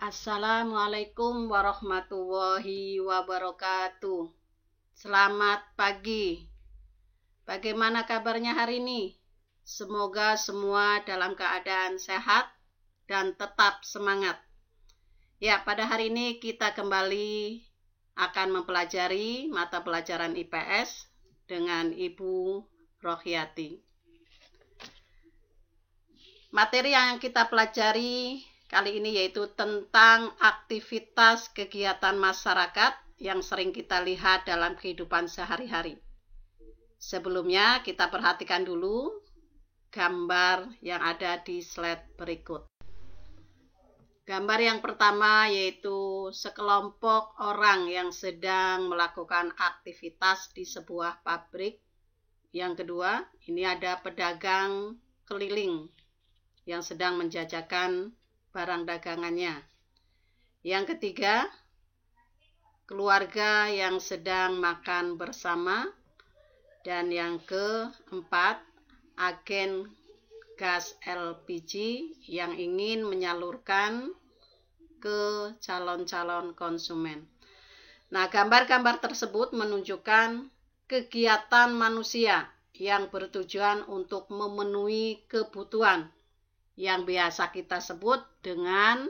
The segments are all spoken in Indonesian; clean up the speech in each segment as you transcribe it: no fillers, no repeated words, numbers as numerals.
Assalamualaikum warahmatullahi wabarakatuh. Selamat pagi. Bagaimana kabarnya hari ini? Semoga semua dalam keadaan sehat dan tetap semangat. Ya, pada hari ini kita kembali akan mempelajari mata pelajaran IPS dengan Ibu Rohiyati. Materi yang kita pelajari kali ini yaitu tentang aktivitas kegiatan masyarakat yang sering kita lihat dalam kehidupan sehari-hari. Sebelumnya kita perhatikan dulu gambar yang ada di slide berikut. Gambar yang pertama yaitu sekelompok orang yang sedang melakukan aktivitas di sebuah pabrik. Yang kedua, ini ada pedagang keliling yang sedang menjajakan barang dagangannya. Yang ketiga, keluarga yang sedang makan bersama. Dan yang keempat, agen gas LPG yang ingin menyalurkan ke calon-calon konsumen. Nah, gambar-gambar tersebut menunjukkan kegiatan manusia yang bertujuan untuk memenuhi kebutuhan yang biasa kita sebut dengan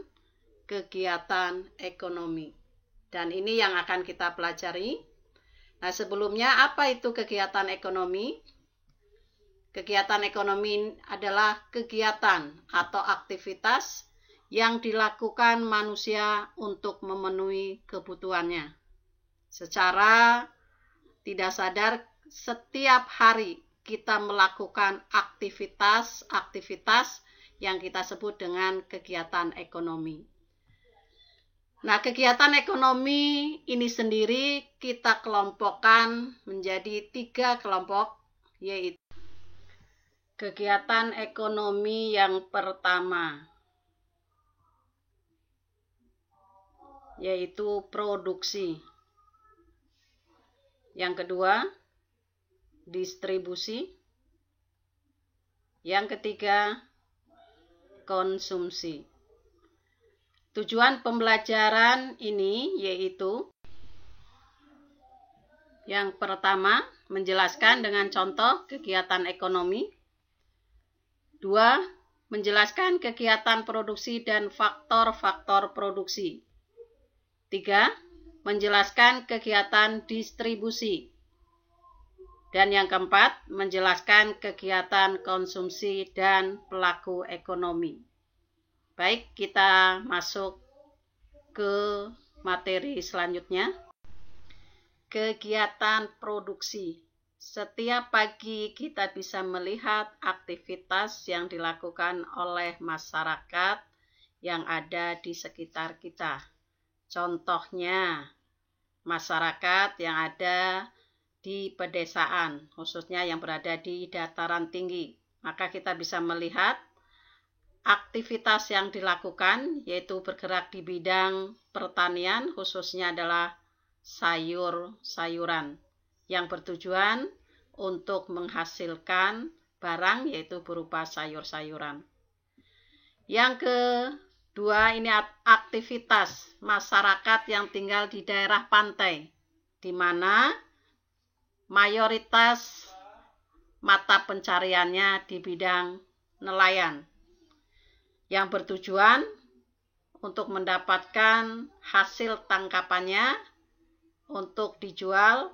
kegiatan ekonomi. Dan ini yang akan kita pelajari. Nah, sebelumnya apa itu kegiatan ekonomi? Kegiatan ekonomi adalah kegiatan atau aktivitas yang dilakukan manusia untuk memenuhi kebutuhannya. Secara tidak sadar, setiap hari kita melakukan aktivitas yang kita sebut dengan kegiatan ekonomi. Nah, kegiatan ekonomi ini sendiri kita kelompokkan menjadi 3 kelompok, yaitu kegiatan ekonomi yang pertama, yaitu produksi. Yang kedua, distribusi. Yang ketiga, konsumsi. Tujuan pembelajaran ini yaitu yang pertama, menjelaskan dengan contoh kegiatan ekonomi. 2, menjelaskan kegiatan produksi dan faktor-faktor produksi. 3, menjelaskan kegiatan distribusi. Dan yang keempat, menjelaskan kegiatan konsumsi dan pelaku ekonomi. Baik, kita masuk ke materi selanjutnya. Kegiatan produksi. Setiap pagi kita bisa melihat aktivitas yang dilakukan oleh masyarakat yang ada di sekitar kita. Contohnya, masyarakat yang ada di pedesaan, khususnya yang berada di dataran tinggi. Maka kita bisa melihat aktivitas yang dilakukan, yaitu bergerak di bidang pertanian, khususnya adalah sayur-sayuran, yang bertujuan untuk menghasilkan barang, yaitu berupa sayur-sayuran. Yang kedua, ini aktivitas masyarakat yang tinggal di daerah pantai, di mana mayoritas mata pencariannya di bidang nelayan, yang bertujuan untuk mendapatkan hasil tangkapannya untuk dijual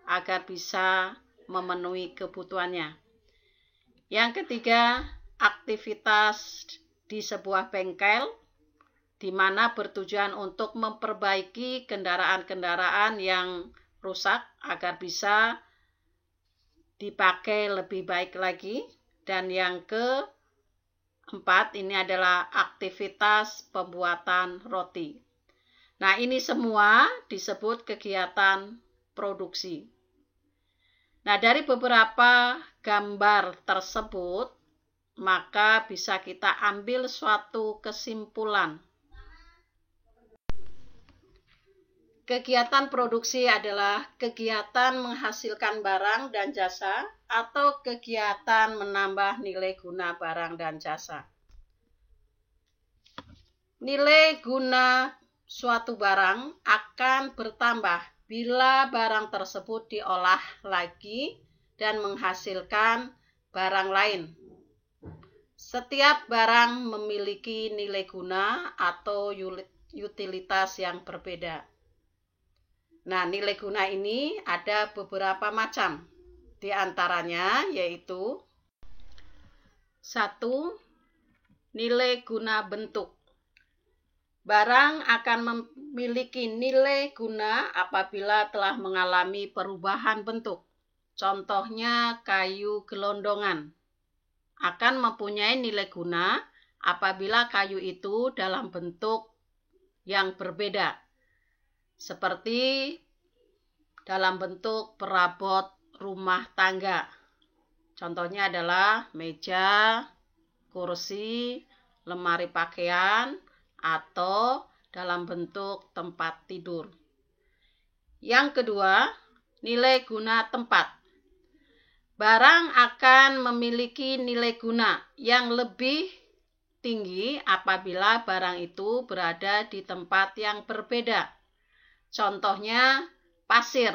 agar bisa memenuhi kebutuhannya. Yang ketiga, aktivitas di sebuah bengkel, di mana bertujuan untuk memperbaiki kendaraan-kendaraan yang rusak agar bisa dipakai lebih baik lagi. Dan yang keempat, ini adalah aktivitas pembuatan roti. Nah, ini semua disebut kegiatan produksi. Nah, dari beberapa gambar tersebut, maka bisa kita ambil suatu kesimpulan. Kegiatan produksi adalah kegiatan menghasilkan barang dan jasa atau kegiatan menambah nilai guna barang dan jasa. nilai guna suatu barang akan bertambah bila barang tersebut diolah lagi dan menghasilkan barang lain. Setiap barang memiliki nilai guna atau utilitas yang berbeda. Nah, nilai guna ini ada beberapa macam. Di antaranya yaitu 1. Nilai guna bentuk. Barang akan memiliki nilai guna apabila telah mengalami perubahan bentuk. Contohnya kayu gelondongan akan mempunyai nilai guna apabila kayu itu dalam bentuk yang berbeda, seperti dalam bentuk perabot rumah tangga. Contohnya adalah meja, kursi, lemari pakaian, atau dalam bentuk tempat tidur. Yang kedua, nilai guna tempat. Barang akan memiliki nilai guna yang lebih tinggi apabila barang itu berada di tempat yang berbeda. Contohnya, pasir.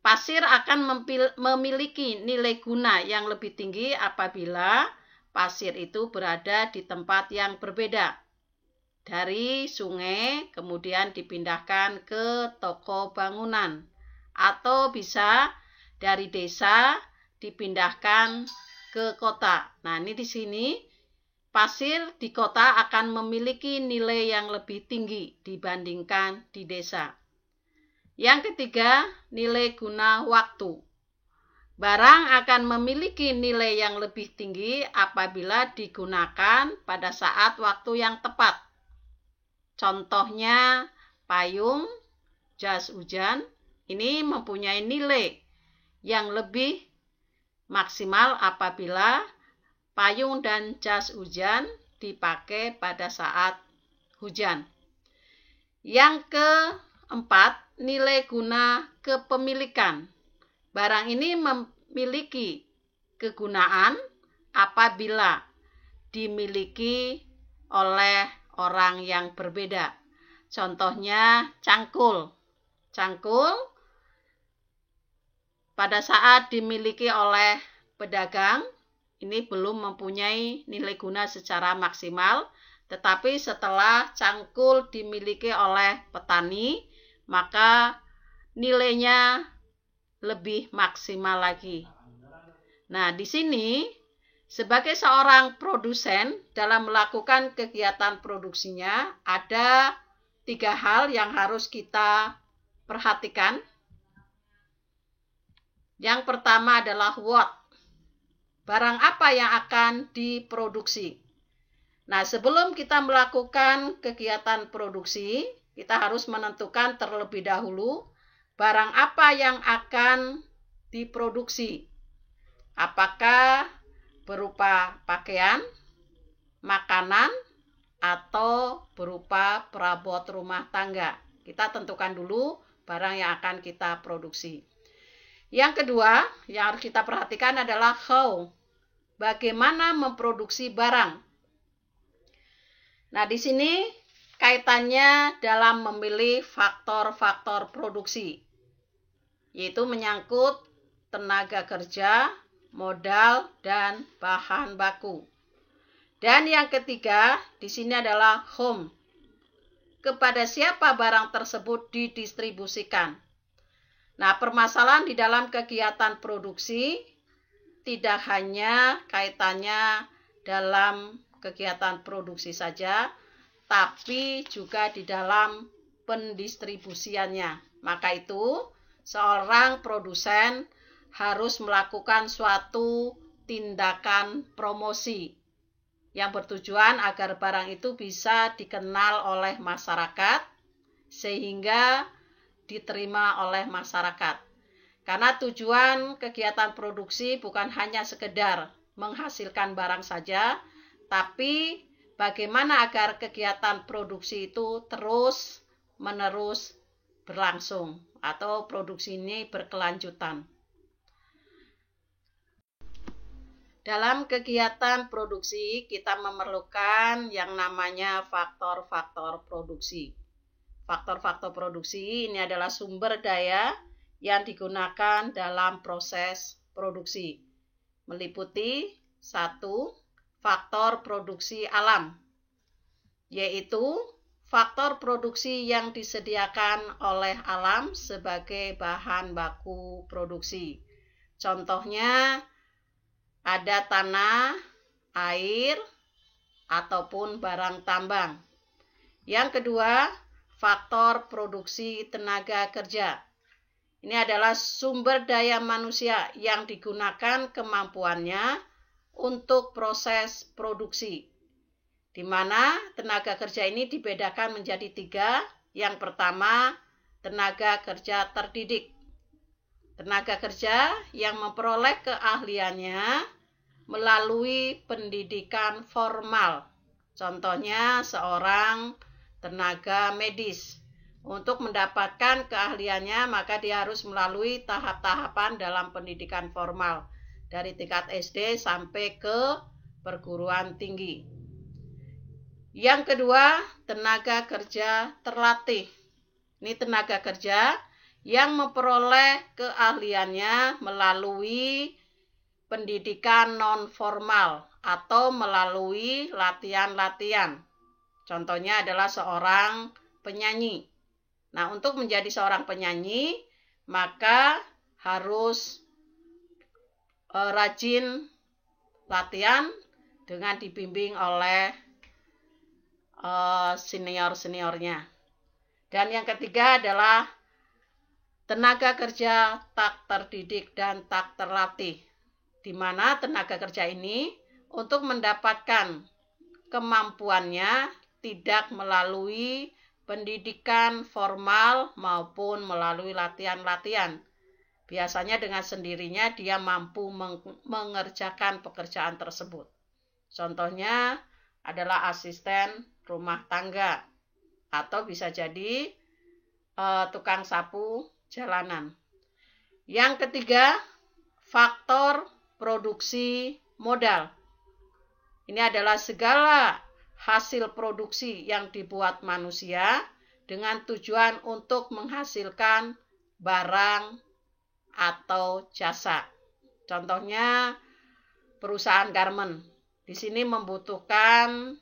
Pasir akan memiliki nilai guna yang lebih tinggi apabila pasir itu berada di tempat yang berbeda. Dari sungai kemudian dipindahkan ke toko bangunan, atau bisa dari desa dipindahkan ke kota. Nah, ini di sini pasir di kota akan memiliki nilai yang lebih tinggi dibandingkan di desa. Yang ketiga, nilai guna waktu. Barang akan memiliki nilai yang lebih tinggi apabila digunakan pada saat waktu yang tepat. Contohnya, payung, jas hujan, ini mempunyai nilai yang lebih maksimal apabila payung dan jas hujan dipakai pada saat hujan. Yang keempat, nilai guna kepemilikan. Barang ini memiliki kegunaan apabila dimiliki oleh orang yang berbeda. Contohnya cangkul. Cangkul pada saat dimiliki oleh pedagang, ini belum mempunyai nilai guna secara maksimal, tetapi setelah cangkul dimiliki oleh petani, maka nilainya lebih maksimal lagi. Nah, di sini sebagai seorang produsen dalam melakukan kegiatan produksinya ada 3 hal yang harus kita perhatikan. Yang pertama adalah what. Barang apa yang akan diproduksi. Nah, sebelum kita melakukan kegiatan produksi, kita harus menentukan terlebih dahulu barang apa yang akan diproduksi. Apakah berupa pakaian, makanan, atau berupa perabot rumah tangga. Kita tentukan dulu barang yang akan kita produksi. Yang kedua yang harus kita perhatikan adalah how. Bagaimana memproduksi barang. Nah, di sini kaitannya dalam memilih faktor-faktor produksi, yaitu menyangkut tenaga kerja, modal, dan bahan baku. Dan yang ketiga, di sini adalah whom. Kepada siapa barang tersebut didistribusikan. Nah, permasalahan di dalam kegiatan produksi tidak hanya kaitannya dalam kegiatan produksi saja, tapi juga di dalam pendistribusiannya. Maka itu, seorang produsen harus melakukan suatu tindakan promosi yang bertujuan agar barang itu bisa dikenal oleh masyarakat sehingga diterima oleh masyarakat. Karena tujuan kegiatan produksi bukan hanya sekedar menghasilkan barang saja, tapi bagaimana agar kegiatan produksi itu terus-menerus berlangsung atau produksi ini berkelanjutan. Dalam kegiatan produksi, kita memerlukan yang namanya faktor-faktor produksi. Faktor-faktor produksi ini adalah sumber daya yang digunakan dalam proses produksi. Meliputi 1. Faktor produksi alam, yaitu faktor produksi yang disediakan oleh alam sebagai bahan baku produksi. Contohnya, ada tanah, air, ataupun barang tambang. Yang kedua, faktor produksi tenaga kerja. Ini adalah sumber daya manusia yang digunakan kemampuannya untuk proses produksi, di mana tenaga kerja ini dibedakan menjadi 3. Yang pertama, tenaga kerja terdidik. Tenaga kerja yang memperoleh keahliannya melalui pendidikan formal. Contohnya seorang tenaga medis. Untuk mendapatkan keahliannya maka dia harus melalui tahap-tahapan dalam pendidikan formal dari tingkat SD sampai ke perguruan tinggi. Yang kedua, tenaga kerja terlatih. Ini tenaga kerja yang memperoleh keahliannya melalui pendidikan non-formal atau melalui latihan-latihan. Contohnya adalah seorang penyanyi. Nah, untuk menjadi seorang penyanyi, maka harus rajin latihan dengan dibimbing oleh senior-seniornya. Dan yang ketiga adalah tenaga kerja tak terdidik dan tak terlatih, di mana tenaga kerja ini untuk mendapatkan kemampuannya tidak melalui pendidikan formal maupun melalui latihan-latihan. Biasanya dengan sendirinya dia mampu mengerjakan pekerjaan tersebut. Contohnya adalah asisten rumah tangga atau bisa jadi tukang sapu jalanan. Yang ketiga, faktor produksi modal. Ini adalah segala hasil produksi yang dibuat manusia dengan tujuan untuk menghasilkan barang atau jasa. Contohnya perusahaan garment. Di sini membutuhkan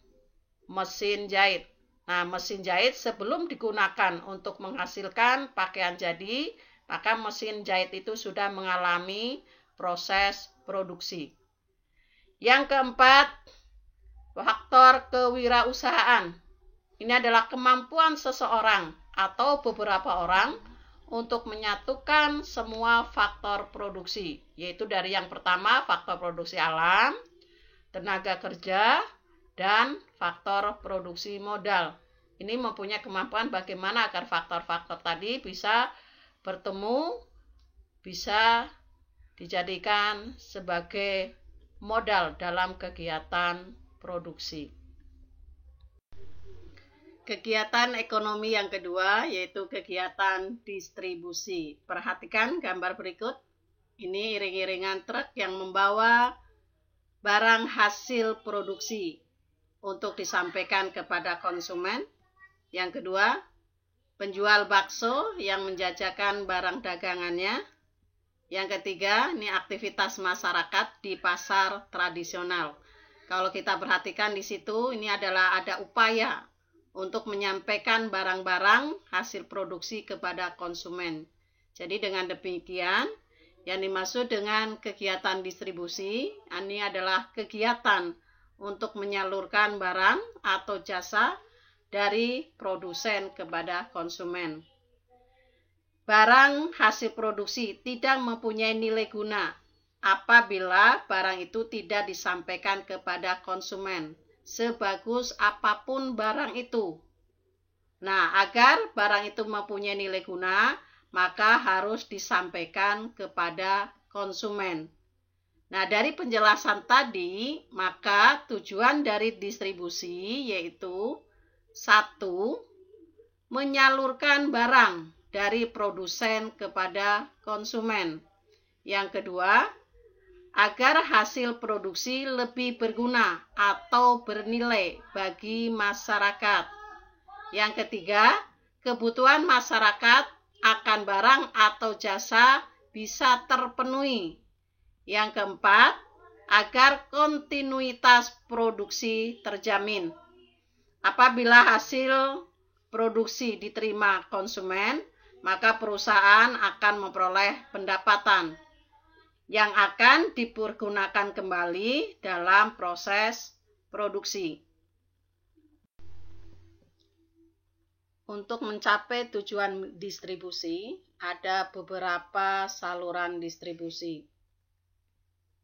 mesin jahit. Nah, mesin jahit sebelum digunakan untuk menghasilkan pakaian jadi, maka mesin jahit itu sudah mengalami proses produksi. Yang keempat, faktor kewirausahaan. Ini adalah kemampuan seseorang atau beberapa orang untuk menyatukan semua faktor produksi, yaitu dari yang pertama faktor produksi alam, tenaga kerja, dan faktor produksi modal. Ini mempunyai kemampuan bagaimana agar faktor-faktor tadi bisa bertemu, bisa dijadikan sebagai modal dalam kegiatan produksi. Kegiatan ekonomi yang kedua yaitu kegiatan distribusi. Perhatikan gambar berikut. Ini iring-iringan truk yang membawa barang hasil produksi untuk disampaikan kepada konsumen. Yang kedua, penjual bakso yang menjajakan barang dagangannya. Yang ketiga, ini aktivitas masyarakat di pasar tradisional. Kalau kita perhatikan di situ, ini adalah ada upaya untuk menyampaikan barang-barang hasil produksi kepada konsumen. Jadi dengan demikian, yang dimaksud dengan kegiatan distribusi, ini adalah kegiatan untuk menyalurkan barang atau jasa dari produsen kepada konsumen. Barang hasil produksi tidak mempunyai nilai guna apabila barang itu tidak disampaikan kepada konsumen, sebagus apapun barang itu. Nah, agar barang itu mempunyai nilai guna, maka harus disampaikan kepada konsumen. Nah, dari penjelasan tadi, maka tujuan dari distribusi yaitu 1. Menyalurkan barang dari produsen kepada konsumen. Yang kedua, agar hasil produksi lebih berguna atau bernilai bagi masyarakat. Yang ketiga, kebutuhan masyarakat akan barang atau jasa bisa terpenuhi. Yang keempat, agar kontinuitas produksi terjamin. Apabila hasil produksi diterima konsumen, maka perusahaan akan memperoleh pendapatan yang akan dipergunakan kembali dalam proses produksi. Untuk mencapai tujuan distribusi, ada beberapa saluran distribusi.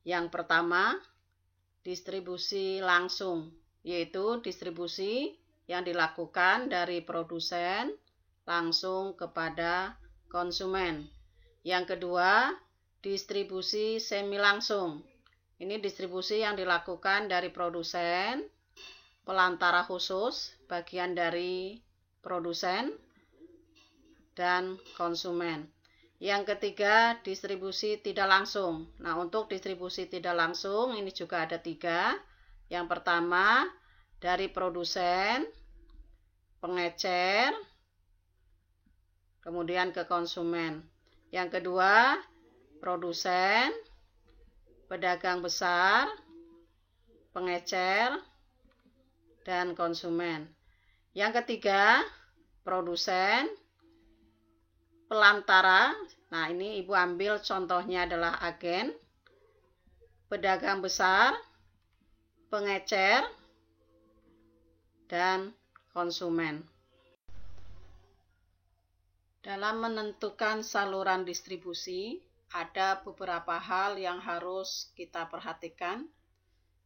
Yang pertama, distribusi langsung, yaitu distribusi yang dilakukan dari produsen langsung kepada konsumen. Yang kedua, distribusi semi langsung. Ini distribusi yang dilakukan dari produsen, pelantara khusus, bagian dari produsen, dan konsumen. Yang ketiga, distribusi tidak langsung. Nah, untuk distribusi tidak langsung ini juga ada 3. Yang pertama, dari produsen, pengecer, kemudian ke konsumen. Yang kedua, produsen, pedagang besar, pengecer, dan konsumen. Yang ketiga, produsen, pelantara. Nah, ini Ibu ambil contohnya adalah agen, pedagang besar, pengecer, dan konsumen. Dalam menentukan saluran distribusi, ada beberapa hal yang harus kita perhatikan.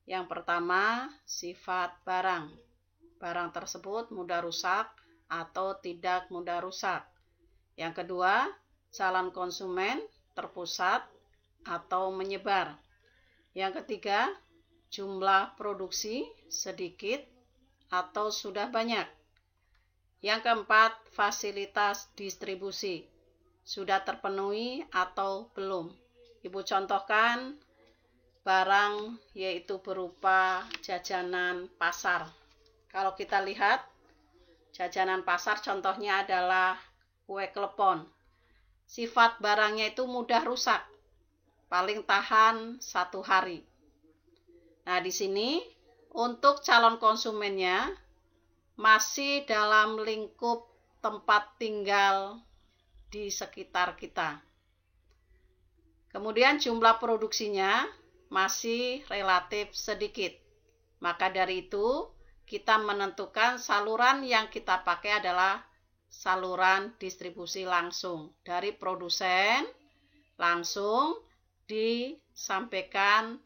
Yang pertama, sifat barang. Barang tersebut mudah rusak atau tidak mudah rusak. Yang kedua, calon konsumen terpusat atau menyebar. Yang ketiga, jumlah produksi sedikit atau sudah banyak. Yang keempat, fasilitas distribusi sudah terpenuhi atau belum. Ibu contohkan barang yaitu berupa jajanan pasar. Kalau kita lihat jajanan pasar contohnya adalah kue klepon. Sifat barangnya itu mudah rusak, paling tahan 1 hari. Nah, di sini untuk calon konsumennya masih dalam lingkup tempat tinggal di sekitar kita. Kemudian jumlah produksinya masih relatif sedikit. Maka dari itu, kita menentukan saluran yang kita pakai adalah saluran distribusi langsung. Dari produsen langsung disampaikan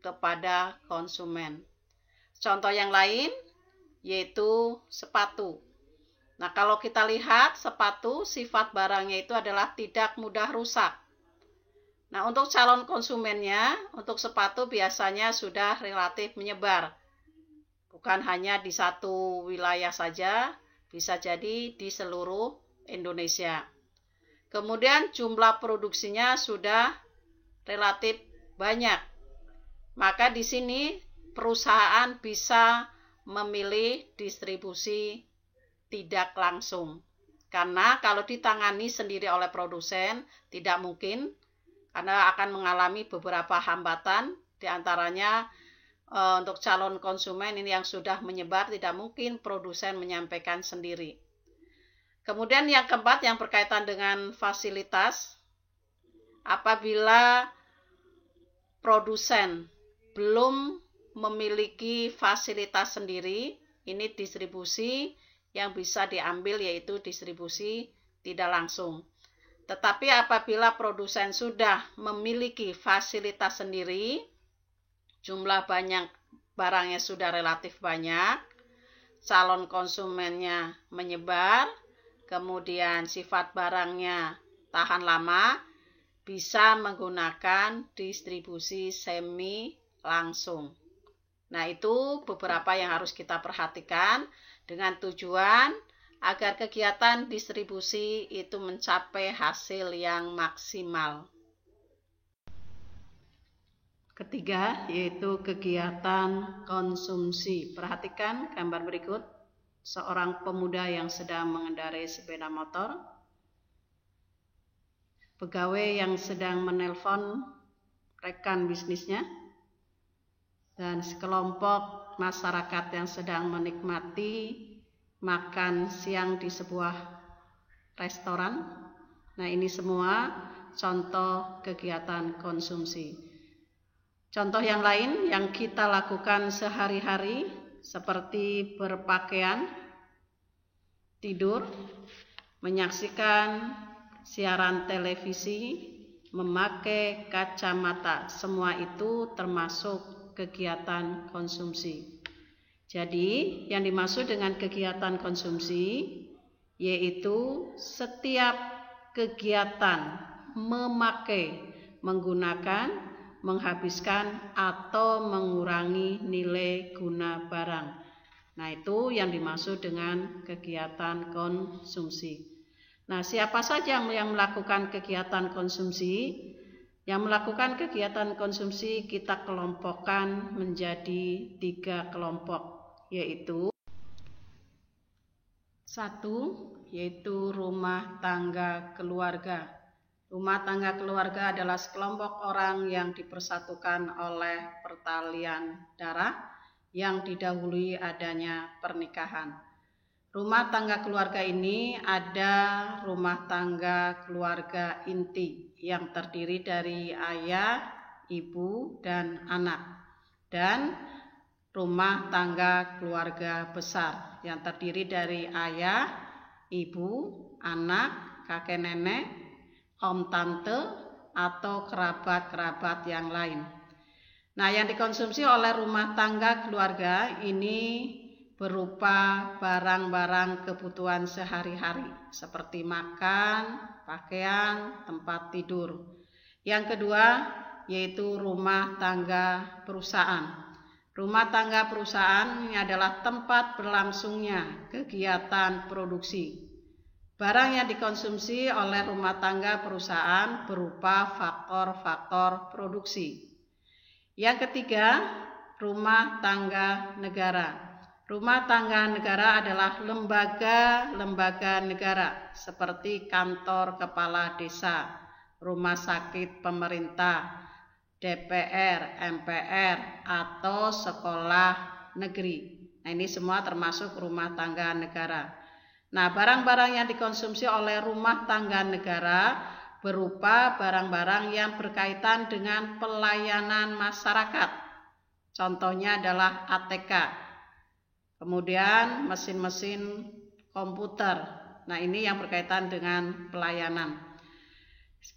kepada konsumen. Contoh yang lain yaitu sepatu. Nah, kalau kita lihat sepatu, sifat barangnya itu adalah tidak mudah rusak. Nah, untuk calon konsumennya, untuk sepatu biasanya sudah relatif menyebar. Bukan hanya di satu wilayah saja, bisa jadi di seluruh Indonesia. Kemudian jumlah produksinya sudah relatif banyak. Maka di sini perusahaan bisa memilih distribusi tidak langsung. Karena kalau ditangani sendiri oleh produsen tidak mungkin, karena akan mengalami beberapa hambatan, diantaranya untuk calon konsumen ini yang sudah menyebar, tidak mungkin produsen menyampaikan sendiri. Kemudian yang keempat yang berkaitan dengan fasilitas, apabila produsen belum memiliki fasilitas sendiri, ini distribusi yang bisa diambil yaitu distribusi tidak langsung. Tetapi apabila produsen sudah memiliki fasilitas sendiri, jumlah banyak barangnya sudah relatif banyak, calon konsumennya menyebar, kemudian sifat barangnya tahan lama, bisa menggunakan distribusi semi langsung. Nah, itu beberapa yang harus kita perhatikan dengan tujuan agar kegiatan distribusi itu mencapai hasil yang maksimal. Ketiga, yaitu kegiatan konsumsi. Perhatikan gambar berikut. Seorang pemuda yang sedang mengendarai sepeda motor. Pegawai yang sedang menelpon rekan bisnisnya. Dan sekelompok masyarakat yang sedang menikmati makan siang di sebuah restoran. Nah, ini semua contoh kegiatan konsumsi. Contoh yang lain yang kita lakukan sehari-hari seperti berpakaian, tidur, menyaksikan siaran televisi, memakai kacamata, semua itu termasuk kegiatan konsumsi. Jadi, yang dimaksud dengan kegiatan konsumsi yaitu setiap kegiatan memakai, menggunakan, menghabiskan atau mengurangi nilai guna barang. Nah, itu yang dimaksud dengan kegiatan konsumsi. Nah, siapa saja yang melakukan kegiatan konsumsi? Yang melakukan kegiatan konsumsi kita kelompokkan menjadi 3 kelompok, yaitu 1, yaitu rumah tangga keluarga. Rumah tangga keluarga adalah sekelompok orang yang dipersatukan oleh pertalian darah yang didahului adanya pernikahan. Rumah tangga keluarga ini ada rumah tangga keluarga inti yang terdiri dari ayah, ibu, dan anak. Dan rumah tangga keluarga besar yang terdiri dari ayah, ibu, anak, kakek nenek, om tante, atau kerabat-kerabat yang lain. Nah, yang dikonsumsi oleh rumah tangga keluarga ini berupa barang-barang kebutuhan sehari-hari seperti makan, pakaian, tempat tidur. Yang kedua yaitu rumah tangga perusahaan. Rumah tangga perusahaan ini adalah tempat berlangsungnya kegiatan produksi. Barang yang dikonsumsi oleh rumah tangga perusahaan berupa faktor-faktor produksi. Yang ketiga, rumah tangga negara. Rumah tangga negara adalah lembaga-lembaga negara seperti kantor kepala desa, rumah sakit pemerintah, DPR, MPR, atau sekolah negeri. Nah, ini semua termasuk rumah tangga negara. Nah, barang-barang yang dikonsumsi oleh rumah tangga negara berupa barang-barang yang berkaitan dengan pelayanan masyarakat. Contohnya adalah ATK, kemudian mesin-mesin komputer. Nah, ini yang berkaitan dengan pelayanan.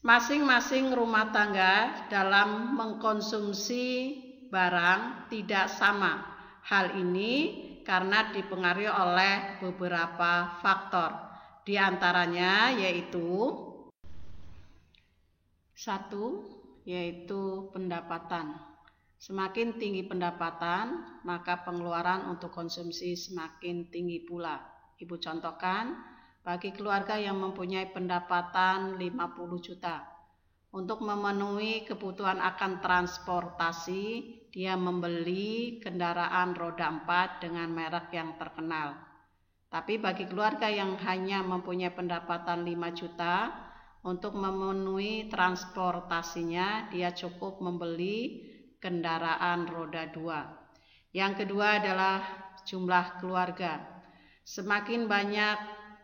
Masing-masing rumah tangga dalam mengkonsumsi barang tidak sama. Hal ini karena dipengaruhi oleh beberapa faktor. Di antaranya yaitu 1, yaitu pendapatan. Semakin tinggi pendapatan, maka pengeluaran untuk konsumsi semakin tinggi pula. Ibu contohkan, bagi keluarga yang mempunyai pendapatan 50 juta, untuk memenuhi kebutuhan akan transportasi, dia membeli kendaraan roda 4 dengan merek yang terkenal. Tapi bagi keluarga yang hanya mempunyai pendapatan 5 juta, untuk memenuhi transportasinya, dia cukup membeli kendaraan roda 2. Yang kedua adalah jumlah keluarga. Semakin banyak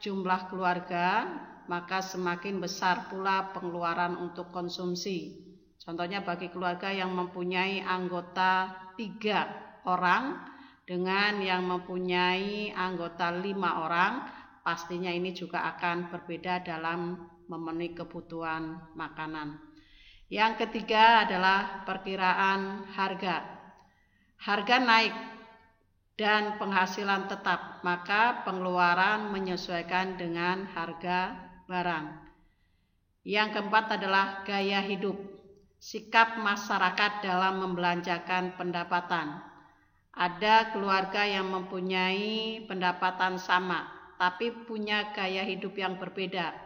jumlah keluarga, maka semakin besar pula pengeluaran untuk konsumsi. Contohnya bagi keluarga yang mempunyai anggota 3 orang dengan yang mempunyai anggota 5 orang, pastinya ini juga akan berbeda dalam memenuhi kebutuhan makanan. Yang ketiga adalah perkiraan harga. Harga naik dan penghasilan tetap, maka pengeluaran menyesuaikan dengan harga barang. Yang keempat adalah gaya hidup, sikap masyarakat dalam membelanjakan pendapatan. Ada keluarga yang mempunyai pendapatan sama, tapi punya gaya hidup yang berbeda.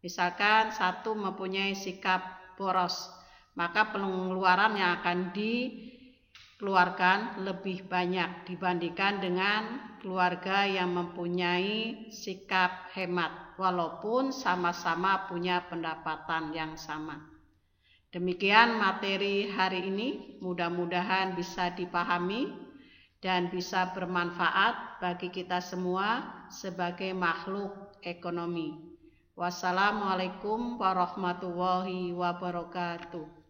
Misalkan satu mempunyai sikap boros, maka pengeluaran yang akan dikeluarkan lebih banyak dibandingkan dengan keluarga yang mempunyai sikap hemat, walaupun sama-sama punya pendapatan yang sama. Demikian materi hari ini, mudah-mudahan bisa dipahami dan bisa bermanfaat bagi kita semua sebagai makhluk ekonomi. Wassalamualaikum warahmatullahi wabarakatuh.